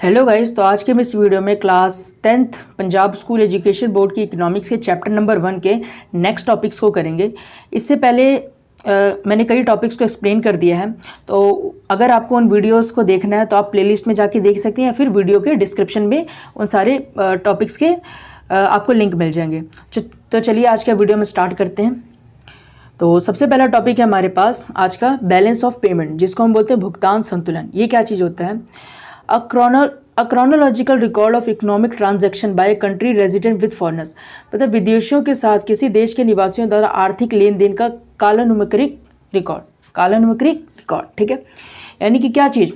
Hello guys, तो आज के मैं इस वीडियो में class 10th Punjab school education board की इकोनॉमिक्स के चैप्टर नंबर 1 के नेक्स्ट टॉपिक्स को करेंगे। इससे पहले मैंने कई टॉपिक्स को एक्सप्लेन कर दिया है, तो अगर आपको उन वीडियोस को देखना है तो आप प्लेलिस्ट में जाके देख सकते हैं या फिर वीडियो के डिस्क्रिप्शन में उन सारे टॉपिक्स के आपको लिंक मिल जाएंगे। तो चलिए आज का वीडियो में स्टार्ट करते हैं। तो सबसे पहला टॉपिक है हमारे पास आज का बैलेंस ऑफ पेमेंट, जिसको हम बोलते हैं भुगतान संतुलन। ये क्या चीज़ होता है? A chronological record of economic transaction by a country resident with foreigners, मतलब विदेशियों के साथ किसी देश के निवासियों द्वारा आर्थिक लेन देन का कालानुक्रमिक रिकॉर्ड। ठीक है, यानी कि क्या चीज़,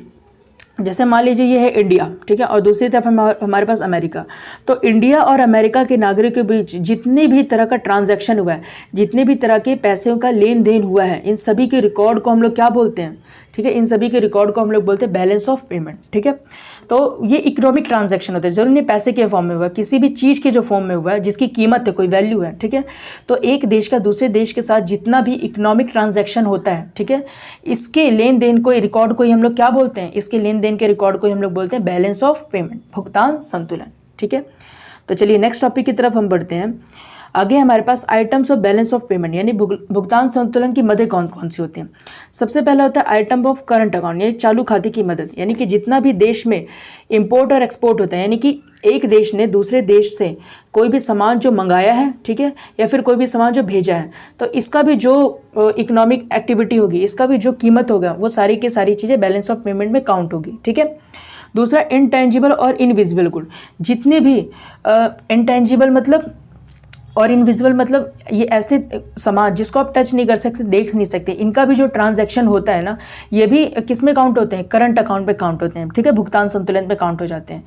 जैसे मान लीजिए ये है इंडिया, ठीक है, और दूसरी तरफ हमारे पास अमेरिका। तो इंडिया और अमेरिका के नागरिकों के बीच जितने भी तरह का ट्रांजैक्शन हुआ है, जितने भी तरह के पैसों का लेन देन हुआ है, इन सभी के रिकॉर्ड को हम लोग क्या बोलते हैं? ठीक है, इन सभी के रिकॉर्ड को हम लोग बोलते हैं बैलेंस ऑफ पेमेंट। ठीक है, तो ये इकोनॉमिक ट्रांजैक्शन होता है, जरूर नहीं पैसे के फॉर्म में हुआ है, किसी भी चीज़ के जो फॉर्म में हुआ है, जिसकी कीमत है, कोई वैल्यू है। ठीक है, तो एक देश का दूसरे देश के साथ जितना भी इकोनॉमिक ट्रांजैक्शन होता है, ठीक है, इसके लेन देन को, रिकॉर्ड को ही हम लोग क्या बोलते हैं? इसके लेन देन के रिकॉर्ड को ही हम लोग बोलते हैं बैलेंस ऑफ पेमेंट, भुगतान संतुलन। ठीक है, तो चलिए नेक्स्ट टॉपिक की तरफ हम बढ़ते हैं। आगे हमारे पास items of balance of payment, यानी भुगतान संतुलन की मदद कौन कौन सी होती हैं। सबसे पहला होता है आइटम ऑफ करंट अकाउंट, यानी चालू खाते की मदद, यानी कि जितना भी देश में इंपोर्ट और एक्सपोर्ट होता है, यानी कि एक देश ने दूसरे देश से कोई भी सामान जो मंगाया है, ठीक है, या फिर कोई भी सामान जो भेजा है, तो इसका भी जो इकोनॉमिक एक्टिविटी होगी, इसका भी जो कीमत होगा, वो सारी की सारी चीज़ें बैलेंस ऑफ पेमेंट में काउंट होगी। ठीक है, दूसरा इंटेंजिबल और इनविजिबल गुड, जितने भी इंटेंजिबल मतलब और इनविजिबल मतलब ये ऐसे सामान जिसको आप टच नहीं कर सकते, देख नहीं सकते, इनका भी जो ट्रांजैक्शन होता है ना, ये भी किस में काउंट होते हैं? करंट अकाउंट पे काउंट होते हैं। ठीक है, भुगतान संतुलन पे काउंट हो जाते हैं।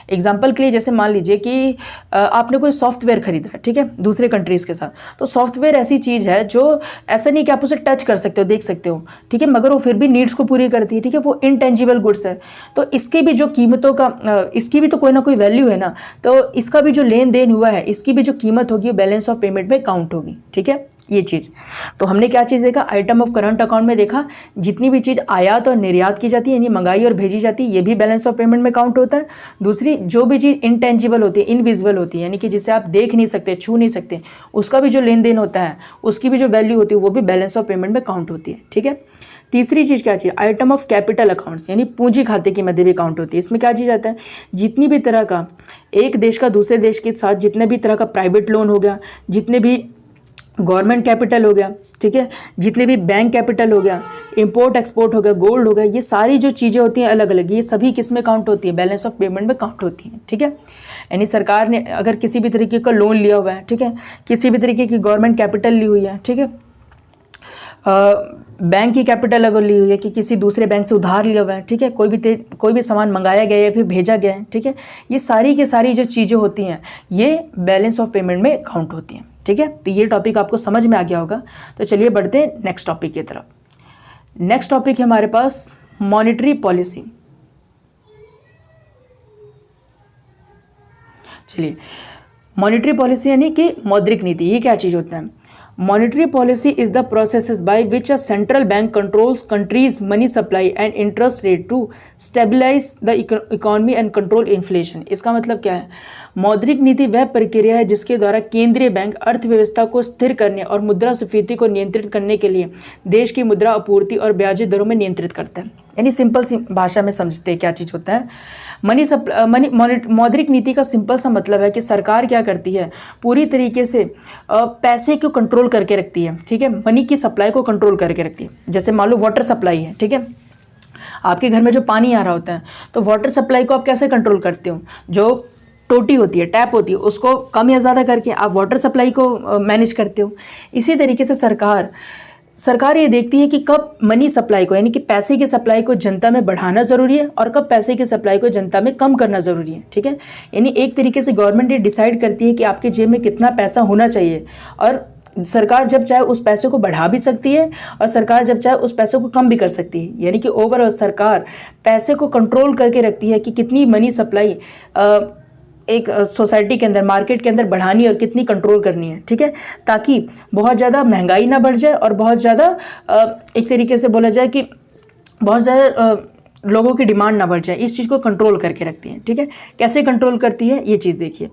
एग्जांपल के लिए जैसे मान लीजिए कि आपने कोई सॉफ्टवेयर खरीदा है, ठीक है, दूसरे कंट्रीज़ के साथ, तो सॉफ्टवेयर ऐसी चीज़ है जो ऐसा नहीं कि आप उसे टच कर सकते हो, देख सकते हो, ठीक है, मगर वो फिर भी नीड्स को पूरी करती है। ठीक है, वो इंटेंजिबल गुड्स है, तो इसकी भी जो कीमतों का इसकी भी तो कोई ना कोई वैल्यू है ना, तो इसका भी जो लेन देन हुआ है, इसकी भी जो कीमत होगी बैलेंस ऑफ पेमेंट में काउंट होगी। ठीक है, ये चीज़, तो हमने क्या चीज़ देखा? आइटम ऑफ करंट अकाउंट में देखा जितनी भी चीज़ आयात और निर्यात की जाती है, यानी मंगाई और भेजी जाती है, ये भी बैलेंस ऑफ पेमेंट में काउंट होता है। दूसरी, जो भी चीज़ इंटेंजिबल होती है, इनविजिबल होती है, यानी कि जिसे आप देख नहीं सकते, छू नहीं सकते, उसका भी जो लेन देन होता है, उसकी भी जो वैल्यू होती है, वो भी बैलेंस ऑफ पेमेंट में काउंट होती है। ठीक है, तीसरी चीज़ क्या चाहिए? आइटम ऑफ कैपिटल अकाउंट्स, यानी पूंजी खाते की मदद भी काउंट होती है। इसमें क्या चीज़ आता है? जितनी भी तरह का एक देश का दूसरे देश के साथ जितने भी तरह का प्राइवेट लोन हो गया, जितने भी गवर्नमेंट कैपिटल हो गया, ठीक है, जितने भी बैंक कैपिटल हो गया, इंपोर्ट एक्सपोर्ट हो गया, गोल्ड हो गया, ये सारी जो चीज़ें होती हैं अलग अलग, ये सभी किस में काउंट होती है? बैलेंस ऑफ पेमेंट में काउंट होती हैं। ठीक है, यानी सरकार ने अगर किसी भी तरीके का लोन लिया हुआ है, ठीक है, किसी भी तरीके की गवर्नमेंट कैपिटल ली हुई है, ठीक है, बैंक की कैपिटल अगर ली हुई है कि किसी दूसरे बैंक से उधार लिया हुआ है, ठीक है, कोई भी सामान मंगाया गया है या फिर भेजा गया है, ठीक है, ये सारी की सारी जो चीज़ें होती हैं, ये बैलेंस ऑफ पेमेंट में काउंट होती हैं। ठीक है, तो ये टॉपिक आपको समझ में आ गया होगा। तो चलिए बढ़ते हैं नेक्स्ट टॉपिक की तरफ। नेक्स्ट टॉपिक है हमारे पास मॉनेटरी पॉलिसी। चलिए, मॉनेटरी पॉलिसी यानी कि मौद्रिक नीति, ये क्या चीज़ होता है? Monetary policy is the processes by which a central bank controls countries' money supply and interest rate to stabilize the economy and control inflation। इसका मतलब क्या है? मौद्रिक नीति वह प्रक्रिया है जिसके द्वारा केंद्रीय बैंक अर्थव्यवस्था को स्थिर करने और मुद्रास्फीति को नियंत्रित करने के लिए देश की मुद्रा आपूर्ति और ब्याज दरों में नियंत्रित करता है। यानी सिंपल सी भाषा में समझते हैं क्या चीज़ होता है। मौद्रिक नीति का सिंपल सा मतलब है कि सरकार क्या करती है, पूरी तरीके से पैसे को कंट्रोल करके रखती है। ठीक है, मनी की सप्लाई को कंट्रोल करके रखती है। जैसे मान लो वाटर सप्लाई है, ठीक है, आपके घर में जो पानी आ रहा होता है, तो वाटर सप्लाई को आप कैसे कंट्रोल करते हो? जो टोटी होती है, टैप होती है, उसको कम या ज़्यादा करके आप वाटर सप्लाई को मैनेज करते हो। इसी तरीके से सरकार ये देखती है कि कब मनी सप्लाई को, यानी कि पैसे की सप्लाई को जनता में बढ़ाना ज़रूरी है और कब पैसे की सप्लाई को जनता में कम करना ज़रूरी है। ठीक है, यानी एक तरीके से गवर्नमेंट ये डिसाइड करती है कि आपके जेब में कितना पैसा होना चाहिए, और सरकार जब चाहे उस पैसे को बढ़ा भी सकती है और सरकार जब चाहे उस पैसे को कम भी कर सकती है। यानी कि ओवरऑल सरकार पैसे को कंट्रोल करके रखती है कि कितनी मनी सप्लाई एक सोसाइटी के अंदर, मार्केट के अंदर बढ़ानी और कितनी कंट्रोल करनी है। ठीक है, ताकि बहुत ज़्यादा महंगाई ना बढ़ जाए और बहुत ज़्यादा एक तरीके से बोला जाए कि बहुत ज़्यादा लोगों की डिमांड ना बढ़ जाए, इस चीज़ को कंट्रोल करके रखती है। ठीक है, कैसे कंट्रोल करती है ये चीज़ देखिए।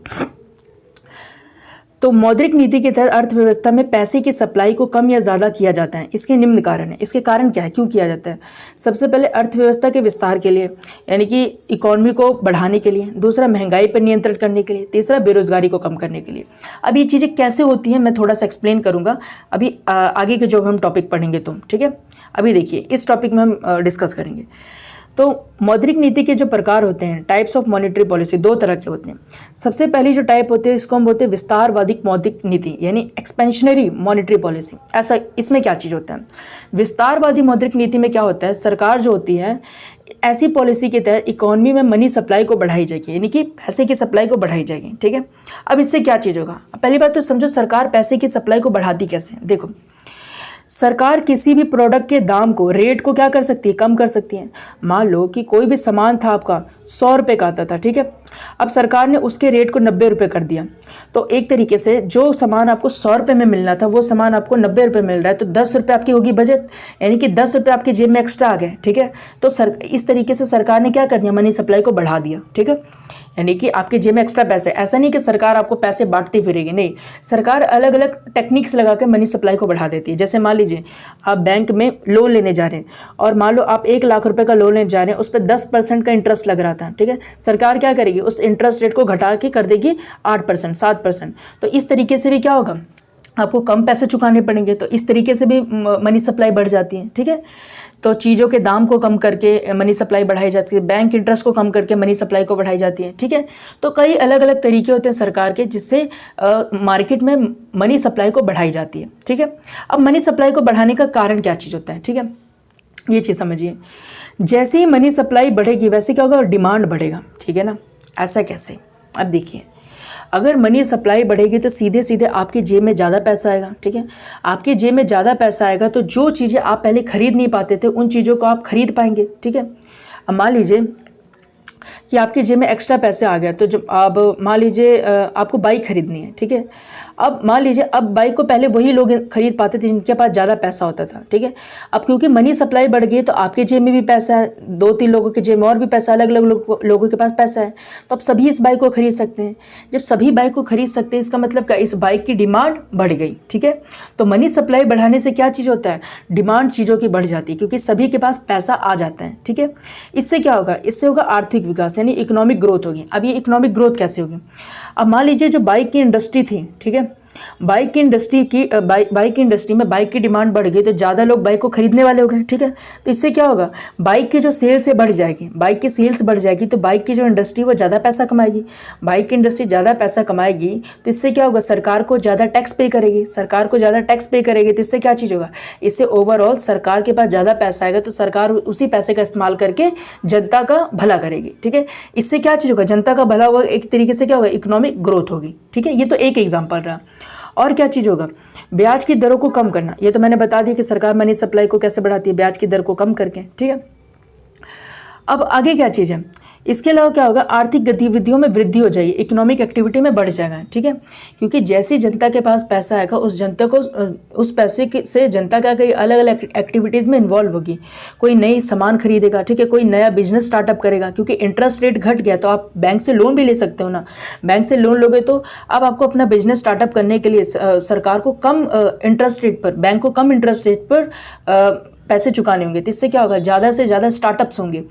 तो मौद्रिक नीति के तहत अर्थव्यवस्था में पैसे की सप्लाई को कम या ज़्यादा किया जाता है। इसके निम्न कारण है। इसके कारण क्या है, क्यों किया जाता है? सबसे पहले अर्थव्यवस्था के विस्तार के लिए, यानी कि इकोनॉमी को बढ़ाने के लिए। दूसरा, महंगाई पर नियंत्रण करने के लिए। तीसरा, बेरोजगारी को कम करने के लिए। अब ये चीज़ें कैसे होती हैं मैं थोड़ा सा एक्सप्लेन करूँगा अभी आगे के जो हम टॉपिक पढ़ेंगे तो। ठीक है, अभी देखिए इस टॉपिक में हम डिस्कस करेंगे। तो मौद्रिक नीति के जो प्रकार होते हैं, टाइप्स ऑफ मॉनेटरी पॉलिसी, दो तरह के होते हैं। सबसे पहली जो टाइप होते हैं इसको हम बोलते हैं विस्तारवादी मौद्रिक नीति, यानी एक्सपेंशनरी मॉनेटरी पॉलिसी। ऐसा इसमें क्या चीज़ होता है? विस्तारवादी मौद्रिक नीति में क्या होता है, सरकार जो होती है ऐसी पॉलिसी के तहत इकोनॉमी में मनी सप्लाई को बढ़ाई जाएगी, यानी कि पैसे की सप्लाई को बढ़ाई जाएगी। ठीक है, अब इससे क्या चीज़ होगा? पहली बात तो समझो सरकार पैसे की सप्लाई को बढ़ाती कैसे। देखो, सरकार किसी भी प्रोडक्ट के दाम को, रेट को क्या कर सकती है, कम कर सकती है। मान लो कि कोई भी सामान था आपका 100 रुपये का आता था, ठीक है, अब सरकार ने उसके रेट को 90 रुपये कर दिया। तो एक तरीके से जो सामान आपको 100 रुपये में मिलना था वो सामान आपको 90 रुपये मिल रहा है, तो 10 रुपये आपकी होगी बचत, यानी कि 10 रुपये आपकी जेब में एक्स्ट्रा आ गए। ठीक है, तो इस तरीके से सरकार ने क्या कर दिया, मनी सप्लाई को बढ़ा दिया। ठीक है, यानी कि आपके जेब में एक्स्ट्रा पैसे, ऐसा नहीं कि सरकार आपको पैसे बांटती फिरेगी, नहीं, सरकार अलग अलग टेक्निक्स लगा के मनी सप्लाई को बढ़ा देती है। जैसे मान लीजिए आप बैंक में लोन लेने जा रहे हैं और मान लो आप 1 लाख रुपए का लोन लेने जा रहे हैं, उस पर 10% का इंटरेस्ट लग रहा था। ठीक है, सरकार क्या करेगी, उस इंटरेस्ट रेट को घटा के कर देगी 8%, 7%। तो इस तरीके से भी क्या होगा, आपको कम पैसे चुकाने पड़ेंगे, तो इस तरीके से भी मनी सप्लाई बढ़ जाती है। ठीक है, तो चीज़ों के दाम को कम करके मनी सप्लाई बढ़ाई जाती है, बैंक इंटरेस्ट को कम करके मनी सप्लाई को बढ़ाई जाती है। ठीक है, तो कई अलग अलग तरीके होते हैं सरकार के जिससे मार्केट में मनी सप्लाई को बढ़ाई जाती है। ठीक है, अब मनी सप्लाई को बढ़ाने का कारण क्या चीज़ होता है? ठीक है, ये चीज़ समझिए, जैसे ही मनी सप्लाई बढ़ेगी वैसे क्या होगा, डिमांड बढ़ेगा। ठीक है ना, ऐसा कैसे? अब देखिए, अगर मनी सप्लाई बढ़ेगी तो सीधे सीधे आपकी जेब में ज़्यादा पैसा आएगा। ठीक है, आपकी जेब में ज़्यादा पैसा आएगा तो जो चीज़ें आप पहले खरीद नहीं पाते थे उन चीज़ों को आप खरीद पाएंगे। ठीक है, अब मान लीजिए कि आपकी जेब में एक्स्ट्रा पैसे आ गया, तो जब आप मान लीजिए आपको बाइक खरीदनी है। ठीक है, अब मान लीजिए अब बाइक को पहले वही लोग खरीद पाते थे जिनके पास ज़्यादा पैसा होता था। ठीक है, अब क्योंकि मनी सप्लाई बढ़ गई तो आपके जेब में भी पैसा है, 2-3 लोगों के जेब में और भी पैसा, अलग अलग लोगों के पास पैसा है, तो अब सभी इस बाइक को खरीद सकते हैं। जब सभी बाइक को खरीद सकते हैं इसका मतलब क्या, इस बाइक की डिमांड बढ़ गई। ठीक है, तो मनी सप्लाई बढ़ाने से क्या चीज़ होता है, डिमांड चीज़ों की बढ़ जाती है क्योंकि सभी के पास पैसा आ जाता है। ठीक है, इससे क्या होगा, इससे होगा आर्थिक विकास, यानी इकोनॉमिक ग्रोथ होगी। अब ये इकोनॉमिक ग्रोथ कैसे होगी? अब मान लीजिए जो बाइक की इंडस्ट्री थी, ठीक है, बाइक की इंडस्ट्री में बाइक की डिमांड बढ़ गई तो ज़्यादा लोग बाइक को खरीदने वाले हो गए। ठीक है, तो इससे क्या होगा, बाइक की जो सेल्स है बढ़ जाएगी, बाइक की सेल्स बढ़ जाएगी तो बाइक की जो इंडस्ट्री वो ज़्यादा पैसा कमाएगी। बाइक की इंडस्ट्री ज़्यादा पैसा कमाएगी तो इससे क्या होगा, सरकार को ज़्यादा टैक्स पे करेगी, सरकार को ज़्यादा टैक्स पे करेगी तो इससे क्या चीज़ होगा, इससे ओवरऑल सरकार के पास ज़्यादा पैसा आएगा तो सरकार उसी पैसे का इस्तेमाल करके जनता का भला करेगी। ठीक है, इससे क्या चीज़ होगा, जनता का भला होगा, एक तरीके से क्या होगा, इकोनॉमिक ग्रोथ होगी। ठीक है, ये तो एक एग्जाम्पल रहा। और क्या चीज़ होगा, ब्याज की दरों को कम करना। ये तो मैंने बता दिया कि सरकार मनी सप्लाई को कैसे बढ़ाती है, ब्याज की दर को कम करके। ठीक है, अब आगे क्या चीज़ है, इसके अलावा क्या होगा, आर्थिक गतिविधियों में वृद्धि हो जाएगी, इकोनॉमिक एक्टिविटी में बढ़ जाएगा। ठीक है, क्योंकि जैसी जनता के पास पैसा आएगा उस जनता को उस पैसे से जनता क्या करेगी, अलग अलग एक्टिविटीज़ में इन्वॉल्व होगी, कोई नई सामान खरीदेगा। ठीक है, कोई नया बिजनेस स्टार्टअप करेगा, क्योंकि इंटरेस्ट रेट घट गया तो आप बैंक से लोन भी ले सकते हो ना। बैंक से लोन लोगे तो अब आपको अपना बिजनेस स्टार्टअप करने के लिए सरकार को कम इंटरेस्ट रेट पर, बैंक को कम इंटरेस्ट रेट पर पैसे चुकाने होंगे। तो इससे क्या होगा, ज़्यादा से ज़्यादा स्टार्टअप्स होंगे,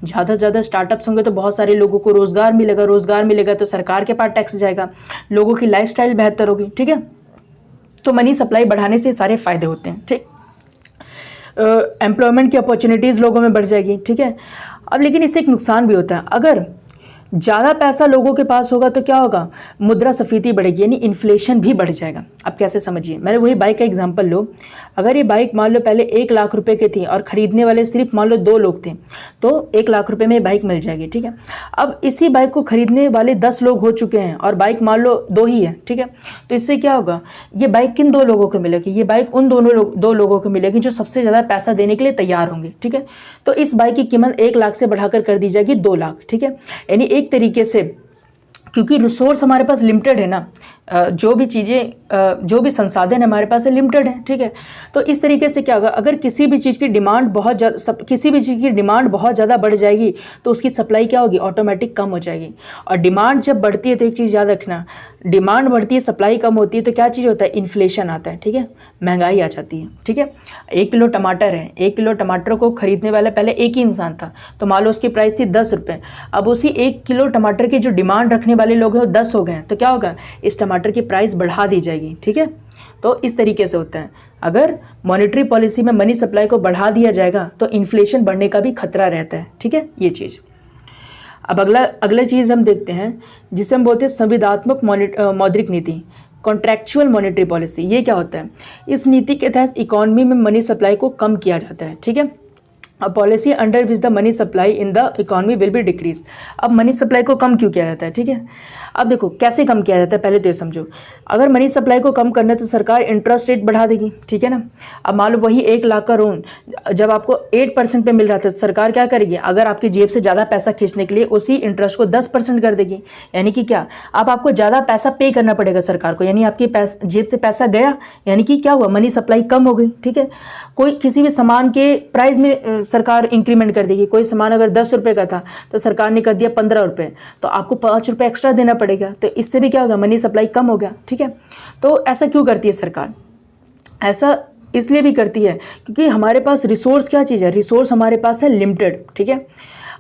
ज़्यादा से ज़्यादा स्टार्टअप्स होंगे तो बहुत सारे लोगों को रोज़गार मिलेगा, रोज़गार मिलेगा तो सरकार के पास टैक्स जाएगा, लोगों की लाइफस्टाइल बेहतर होगी। ठीक है, तो मनी सप्लाई बढ़ाने से सारे फ़ायदे होते हैं। ठीक, एम्प्लॉयमेंट की अपॉर्चुनिटीज़ लोगों में बढ़ जाएगी। ठीक है, अब लेकिन इससे एक नुकसान भी होता है, अगर ज़्यादा पैसा लोगों के पास होगा तो क्या होगा, मुद्रास्फीति बढ़ेगी, यानी इन्फ्लेशन भी बढ़ जाएगा। अब कैसे समझिए, मैंने वही बाइक का एग्जांपल लो, अगर ये बाइक मान लो पहले 1 लाख रुपए की थी और ख़रीदने वाले सिर्फ मान लो 2 लोग थे तो 1 लाख रुपए में बाइक मिल जाएगी। ठीक है, अब इसी बाइक को खरीदने वाले 10 लोग हो चुके हैं और बाइक मान लो 2 ही है। ठीक है, तो इससे क्या होगा, ये बाइक किन 2 लोगों को मिलेगी, ये बाइक उन 2 लोगों को मिलेगी जो सबसे ज़्यादा पैसा देने के लिए तैयार होंगे। ठीक है, तो इस बाइक की कीमत 1 लाख से बढ़ाकर कर दी जाएगी 2 लाख। ठीक है, यानी एक तरीके से क्योंकि रिसोर्स हमारे पास लिमिटेड है ना, जो भी चीज़ें जो भी संसाधन हमारे पास है लिमिटेड है, ठीक है। तो इस तरीके से क्या होगा, अगर किसी भी चीज़ की डिमांड बहुत ज़्यादा किसी भी चीज़ की डिमांड बहुत ज़्यादा बढ़ जाएगी तो उसकी सप्लाई क्या होगी, ऑटोमेटिक कम हो जाएगी। और डिमांड जब बढ़ती है तो एक चीज़ याद रखना, डिमांड बढ़ती है सप्लाई कम होती है तो क्या चीज़ होता है, इन्फ्लेशन आता है, ठीक है, महंगाई आ जाती है, ठीक है। 1 किलो टमाटर है, 1 किलो टमाटर को खरीदने वाला पहले एक ही इंसान था, तो मान लो उसकी प्राइस थी 10 रुपये। अब उसी 1 किलो टमाटर की जो डिमांड रखने वाले लोग हैं वो 10 हो गए, तो क्या होगा, इस टमाटर की प्राइस बढ़ा दी जाएगी, ठीक है। तो इस तरीके से होता है, अगर मॉनेटरी पॉलिसी में मनी सप्लाई को बढ़ा दिया जाएगा तो इन्फ्लेशन बढ़ने का भी खतरा रहता है, ठीक है, ये चीज़। अब अगला चीज़ हम देखते हैं जिसे हम बोलते हैं संविदात्मक मौद्रिक नीति, कॉन्ट्रैक्चुअल मॉनेटरी पॉलिसी। ये क्या होता है, इस नीति के तहत इकोनॉमी में मनी सप्लाई को कम किया जाता है, ठीक है। A policy under which the money supply in the economy will be decrease. अब मनी सप्लाई को कम क्यों किया जाता है, ठीक है। अब देखो कैसे कम किया जाता है, पहले तो ये समझो। अगर मनी सप्लाई को कम करना है तो सरकार इंटरेस्ट रेट बढ़ा देगी, ठीक है ना। अब मान लो वही 1 लाख का लोन जब आपको 8% पे मिल रहा था, सरकार क्या करेगी, अगर आपकी जेब से ज़्यादा पैसा खींचने के लिए उसी इंटरेस्ट को 10% कर देगी। यानी कि क्या, अब आपको ज़्यादा पैसा पे करना पड़ेगा सरकार को, यानी आपकी जेब से पैसा गया, यानी कि क्या हुआ, मनी सप्लाई कम हो गई, ठीक है। कोई किसी भी सामान के प्राइस में सरकार इंक्रीमेंट कर देगी। कोई सामान अगर 10 रुपये का था तो सरकार ने कर दिया 15 रुपये, तो आपको 5 रुपये एक्स्ट्रा देना पड़ेगा, तो इससे भी क्या होगा, मनी सप्लाई कम हो गया, ठीक है। तो ऐसा क्यों करती है सरकार, ऐसा इसलिए भी करती है क्योंकि हमारे पास रिसोर्स क्या चीज़ है, रिसोर्स हमारे पास है लिमिटेड, ठीक है।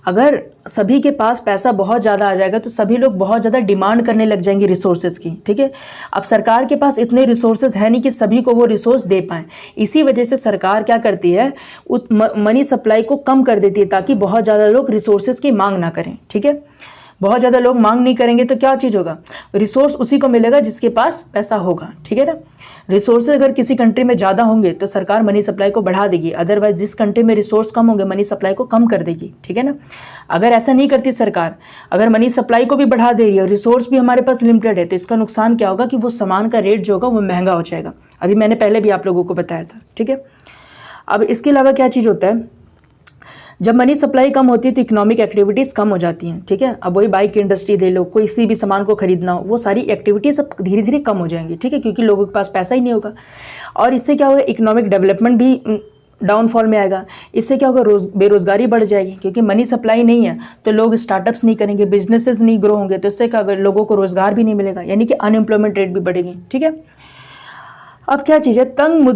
अगर सभी के पास पैसा बहुत ज़्यादा आ जाएगा तो सभी लोग बहुत ज़्यादा डिमांड करने लग जाएंगे रिसोर्सेज की, ठीक है। अब सरकार के पास इतने रिसोर्सेज है नहीं कि सभी को वो रिसोर्स दे पाएँ, इसी वजह से सरकार क्या करती है, मनी सप्लाई को कम कर देती है ताकि बहुत ज़्यादा लोग रिसोर्सेज की मांग ना करें, ठीक है। बहुत ज़्यादा लोग मांग नहीं करेंगे तो क्या चीज़ होगा, रिसोर्स उसी को मिलेगा जिसके पास पैसा होगा, ठीक है ना। रिसोर्स अगर किसी कंट्री में ज़्यादा होंगे तो सरकार मनी सप्लाई को बढ़ा देगी, अदरवाइज जिस कंट्री में रिसोर्स कम होंगे मनी सप्लाई को कम कर देगी, ठीक है ना। अगर ऐसा नहीं करती सरकार, अगर मनी सप्लाई को भी बढ़ा दे रही है और रिसोर्स भी हमारे पास लिमिटेड है, तो इसका नुकसान क्या होगा कि वो सामान का रेट जो होगा वो महंगा हो जाएगा। अभी मैंने पहले भी आप लोगों को बताया था, ठीक है। अब इसके अलावा क्या चीज़ होता है, जब मनी सप्लाई कम होती है तो इकोनॉमिक एक्टिविटीज़ कम हो जाती हैं, ठीक है। अब वही बाइक इंडस्ट्री दे लो, कोई किसी भी सामान को खरीदना हो, वो सारी एक्टिविटीज़ सब धीरे धीरे कम हो जाएंगी, ठीक है, क्योंकि लोगों के पास पैसा ही नहीं होगा। और इससे क्या होगा, इकोनॉमिक डेवलपमेंट भी डाउनफॉल में आएगा। इससे क्या होगा, बेरोजगारी बढ़ जाएगी, क्योंकि मनी सप्लाई नहीं है तो लोग स्टार्टअप्स नहीं करेंगे, बिजनेसेस नहीं ग्रो होंगे, तो इससे क्या होगा, लोगों को रोजगार भी नहीं मिलेगा, यानी कि अनएम्प्लॉयमेंट रेट भी बढ़ेगी, ठीक है। अब क्या चीज़ है, तंग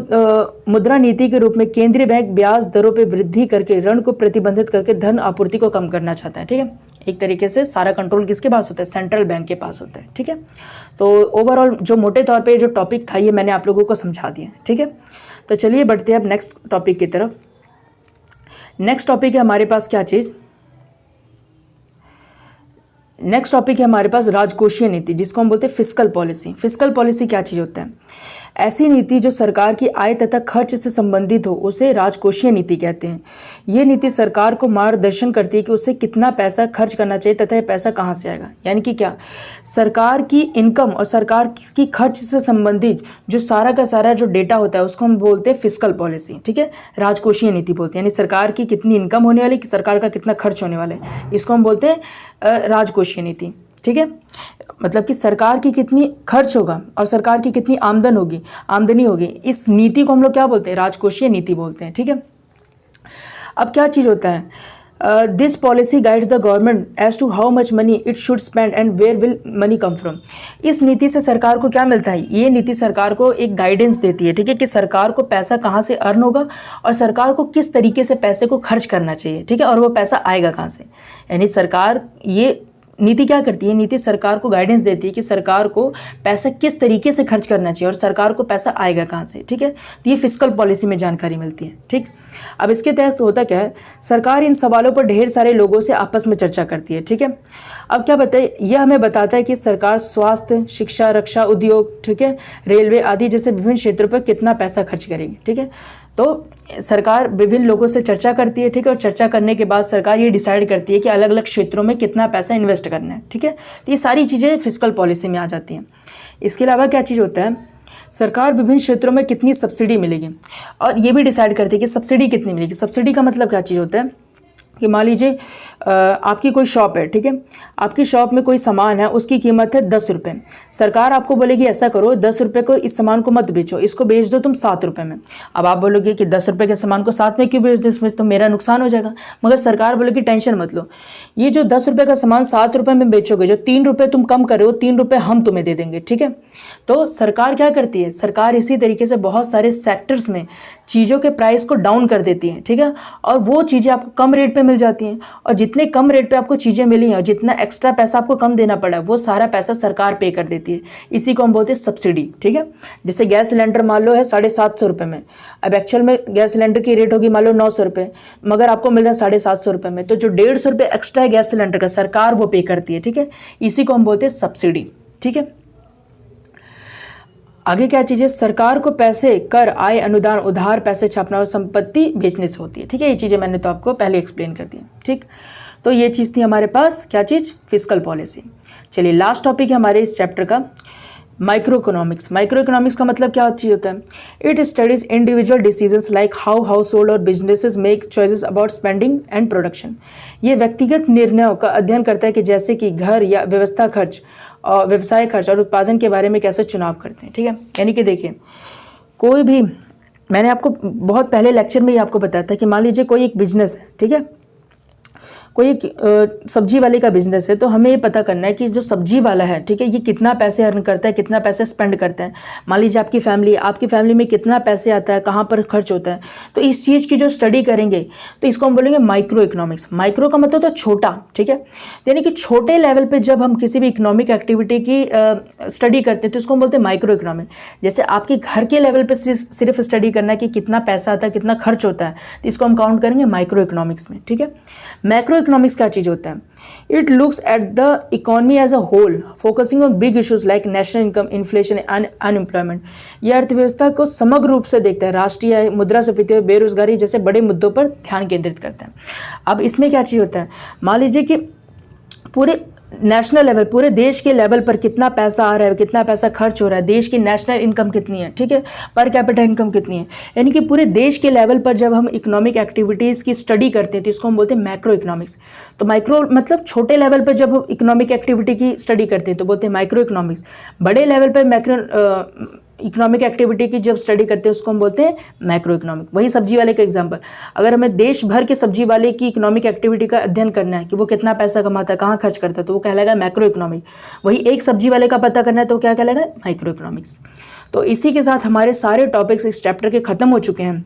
मुद्रा नीति के रूप में केंद्रीय बैंक ब्याज दरों पर वृद्धि करके ऋण को प्रतिबंधित करके धन आपूर्ति को कम करना चाहता है, ठीक है। एक तरीके से सारा कंट्रोल किसके पास होता है, सेंट्रल बैंक के पास होता है, ठीक है। तो ओवरऑल जो मोटे तौर पे जो टॉपिक था ये मैंने आप लोगों को समझा दिया, ठीक है। तो चलिए बढ़ते हैं अब नेक्स्ट टॉपिक की तरफ। नेक्स्ट टॉपिक है हमारे पास क्या चीज़, नेक्स्ट टॉपिक है हमारे पास राजकोषीय नीति, जिसको हम बोलते हैं फिस्कल पॉलिसी। फिस्कल पॉलिसी क्या चीज़ होता है, ऐसी नीति जो सरकार की आय तथा खर्च से संबंधित हो उसे राजकोषीय नीति कहते हैं। ये नीति सरकार को मार्गदर्शन करती है कि उसे कितना पैसा खर्च करना चाहिए तथा ये पैसा कहाँ से आएगा। यानी कि क्या, सरकार की इनकम और सरकार की खर्च से संबंधित जो सारा का सारा जो डेटा होता है उसको हम बोलते हैं फिस्कल पॉलिसी, ठीक है, राजकोषीय नीति बोलते हैं। यानी सरकार की कितनी इनकम होने वाली, सरकार का कितना खर्च होने वाला है, इसको हम बोलते हैं राजकोषीय नीति, ठीक है। मतलब कि सरकार की कितनी खर्च होगा और सरकार की कितनी आमदनी होगी, इस नीति को हम लोग क्या बोलते हैं, राजकोषीय नीति बोलते हैं, ठीक है। अब क्या चीज़ होता है, this policy guides the government as to how much money it should spend and where will money come from. इस नीति से सरकार को क्या मिलता है, ये नीति सरकार को एक गाइडेंस देती है, ठीक है, कि सरकार को पैसा कहाँ से अर्न होगा और सरकार को किस तरीके से पैसे को खर्च करना चाहिए, ठीक है, और वो पैसा आएगा कहाँ से। यानी सरकार, ये नीति क्या करती है, नीति सरकार को गाइडेंस देती है कि सरकार को पैसा किस तरीके से खर्च करना चाहिए और सरकार को पैसा आएगा कहाँ से, ठीक है। तो ये फिस्कल पॉलिसी में जानकारी मिलती है, ठीक। अब इसके तहत होता क्या है, सरकार इन सवालों पर ढेर सारे लोगों से आपस में चर्चा करती है, ठीक है। अब क्या बताइए, यह हमें बताता है कि सरकार स्वास्थ्य, शिक्षा, रक्षा, उद्योग, ठीक है, रेलवे आदि जैसे विभिन्न क्षेत्रों पर कितना पैसा खर्च करेगी, ठीक है। तो सरकार विभिन्न लोगों से चर्चा करती है, ठीक है, और चर्चा करने के बाद सरकार ये डिसाइड करती है कि अलग अलग क्षेत्रों में कितना पैसा इन्वेस्ट करना है, ठीक है। तो ये सारी चीज़ें फिस्कल पॉलिसी में आ जाती हैं। इसके अलावा क्या चीज़ होता है, सरकार विभिन्न क्षेत्रों में कितनी सब्सिडी मिलेगी और ये भी डिसाइड करती है कि सब्सिडी कितनी मिलेगी। सब्सिडी का मतलब क्या चीज़ होता है कि मान लीजिए आपकी कोई शॉप है, ठीक है, आपकी शॉप में कोई सामान है, उसकी कीमत है 10 रुपये। सरकार आपको बोलेगी ऐसा करो, 10 रुपये को इस सामान को मत बेचो, इसको बेच दो तुम 7 रुपये में। अब आप बोलोगे कि 10 रुपये के सामान को 7 में क्यों बेच दो, इसमें तो मेरा नुकसान हो जाएगा। मगर सरकार बोलेगी टेंशन मत लो, ये जो 10 रुपये का सामान 7 रुपये में बेचोगे, जो 3 रुपये तुम कम कर रहे हो, 3 रुपये हम तुम्हें दे देंगे, ठीक है। तो सरकार क्या करती है, सरकार इसी तरीके से बहुत सारे सेक्टर्स में चीज़ों के प्राइस को डाउन कर देती है, ठीक है, और वो चीज़ें आपको कम रेट पे मिल जाती हैं। और जितने कम रेट पे आपको चीज़ें मिली हैं और जितना एक्स्ट्रा पैसा आपको कम देना पड़ा है, वो सारा पैसा सरकार पे कर देती है। इसी को हम बोलते हैं सब्सिडी, ठीक है। जैसे गैस सिलेंडर मान लो है 750 रुपये में, अब एक्चुअल में गैस सिलेंडर की रेट होगी मान लो 900 रुपये, मगर आपको मिल रहा है 750 रुपये में, तो जो 150 रुपये एक्स्ट्रा है गैस सिलेंडर का, सरकार वो पे करती है, ठीक है। इसी को हम बोलते हैं सब्सिडी, ठीक है। आगे क्या चीज़ है, सरकार को पैसे, कर, आय, अनुदान, उधार, पैसे छापना और संपत्ति बेचने से होती है, ठीक है। ये चीज़ें मैंने तो आपको पहले एक्सप्लेन कर दी, ठीक। तो ये चीज़ थी हमारे पास, क्या चीज़, फिस्कल पॉलिसी। चलिए लास्ट टॉपिक है हमारे इस चैप्टर का, माइक्रो इकोनॉमिक्स। माइक्रो इकोनॉमिक्स का मतलब क्या चीज़ होता है, it studies individual decisions like how household और businesses make choices about spending and production. ये व्यक्तिगत निर्णयों का अध्ययन करता है कि जैसे कि घर या व्यवस्था खर्च और व्यवसाय खर्च और उत्पादन के बारे में कैसे चुनाव करते हैं, ठीक है। यानी कि देखिए, कोई भी, मैंने आपको बहुत पहले लेक्चर में ही आपको बताया था कि मान लीजिए कोई एक बिजनेस है, ठीक है, कोई एक सब्जी वाले का बिजनेस है, तो हमें ये पता करना है कि जो सब्जी वाला है, ठीक है, ये कितना पैसे अर्न करता है, कितना पैसे स्पेंड करता है। मान लीजिए आपकी फैमिली में कितना पैसे आता है, कहाँ पर खर्च होता है, तो इस चीज़ की जो स्टडी करेंगे तो इसको हम बोलेंगे माइक्रो इकोनॉमिक्स। माइक्रो का मतलब तो छोटा, ठीक है, यानी कि छोटे लेवल पर जब हम किसी भी इकोनॉमिक एक्टिविटी की स्टडी करते हैं तो इसको हम बोलते हैं माइक्रो इकोनॉमिक। जैसे आपके घर के लेवल पर सिर्फ स्टडी करना है कि कितना पैसा आता है, कितना खर्च होता है, तो इसको हम काउंट करेंगे माइक्रो इकोनॉमिक्स में, ठीक है। मैक्रो इकोनॉमिक्स क्या चीज़ होता है, it looks at the economy as a whole, focusing on big issues like national income, inflation and unemployment. यह अर्थव्यवस्था को समग्र रूप से देखता है, राष्ट्रीय मुद्रास्फीति, बेरोजगारी जैसे बड़े मुद्दों पर ध्यान केंद्रित करता है। अब इसमें क्या चीज़ होता है, मान लीजिए कि पूरे नेशनल लेवल, पूरे देश के लेवल पर कितना पैसा आ रहा है, कितना पैसा खर्च हो रहा है, देश की नेशनल इनकम कितनी है, ठीक है, पर कैपिटा इनकम कितनी है, यानी कि पूरे देश के लेवल पर जब हम इकोनॉमिक एक्टिविटीज़ की स्टडी करते हैं तो इसको हम बोलते हैं मैक्रो इकोनॉमिक्स। तो माइक्रो मतलब छोटे लेवल पर जब हम इकोनॉमिक एक्टिविटी की स्टडी करते हैं तो बोलते हैं माइक्रो इकोनॉमिक्स। बड़े लेवल पर मैक्रो इकोनॉमिक एक्टिविटी की जब स्टडी करते हैं उसको हम बोलते हैं मैक्रो इकोनॉमिक। वही सब्जी वाले का एग्जांपल, अगर हमें देश भर के सब्जी वाले की इकोनॉमिक एक्टिविटी का अध्ययन करना है कि वो कितना पैसा कमाता है, कहाँ खर्च करता है, तो वो कहलाएगा मैक्रो इकोनॉमिक। वही एक सब्जी वाले का पता करना है तो क्या कहलाएगा, माइक्रो इकोनॉमिक्स। तो इसी के साथ हमारे सारे टॉपिक्स इस चैप्टर के ख़त्म हो चुके हैं।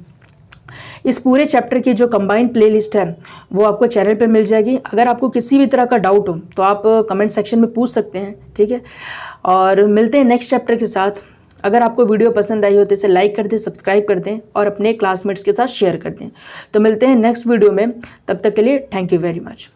इस पूरे चैप्टर की जो कंबाइंड प्लेलिस्ट है वो आपको चैनल पे मिल जाएगी। अगर आपको किसी भी तरह का डाउट हो तो आप कमेंट सेक्शन में पूछ सकते हैं, ठीक है। और मिलते हैं नेक्स्ट चैप्टर के साथ। अगर आपको वीडियो पसंद आई हो तो इसे लाइक कर दें, सब्सक्राइब कर दें और अपने क्लासमेट्स के साथ शेयर कर दें। तो मिलते हैं नेक्स्ट वीडियो में, तब तक के लिए थैंक यू वेरी मच।